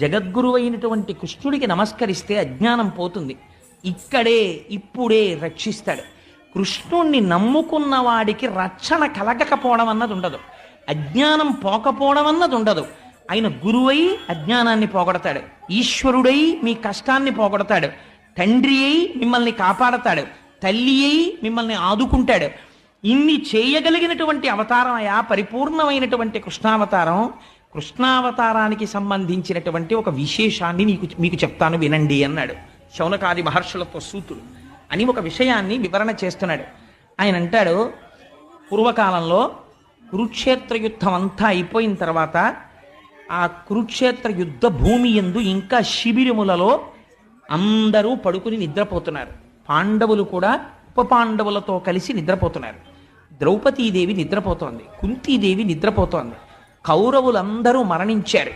జగద్గురు అయినటువంటి కృష్ణుడికి నమస్కరిస్తే అజ్ఞానం పోతుంది. ఇక్కడే ఇప్పుడే రక్షిస్తాడు. కృష్ణుణ్ణి నమ్ముకున్న వాడికి రక్షణ కలగకపోవడం అన్నది ఉండదు, అజ్ఞానం పోకపోవడం అన్నది ఉండదు. ఆయన గురువై అజ్ఞానాన్ని పోగొడతాడు, ఈశ్వరుడై మీ కష్టాన్ని పోగొడతాడు, తండ్రి అయి మిమ్మల్ని కాపాడతాడు, తల్లి అయి మిమ్మల్ని ఆదుకుంటాడు. ఇన్ని చేయగలిగినటువంటి అవతారం అయా పరిపూర్ణమైనటువంటి కృష్ణావతారం. కృష్ణావతారానికి సంబంధించినటువంటి ఒక విశేషాన్ని మీకు చెప్తాను వినండి అన్నాడు శౌనకాది మహర్షులతో సూతుడు అని ఒక విషయాన్ని వివరణ చేస్తున్నాడు. ఆయన అంటాడు, పూర్వకాలంలో కురుక్షేత్ర యుద్ధం అంతా అయిపోయిన తర్వాత ఆ కురుక్షేత్ర యుద్ధ భూమి యందు ఇంకా శిబిరములలో అందరూ పడుకుని నిద్రపోతున్నారు. పాండవులు కూడా ఉప పాండవులతో కలిసి నిద్రపోతున్నారు. ద్రౌపదీదేవి నిద్రపోతోంది, కుంతీదేవి నిద్రపోతోంది. కౌరవులందరూ మరణించారు.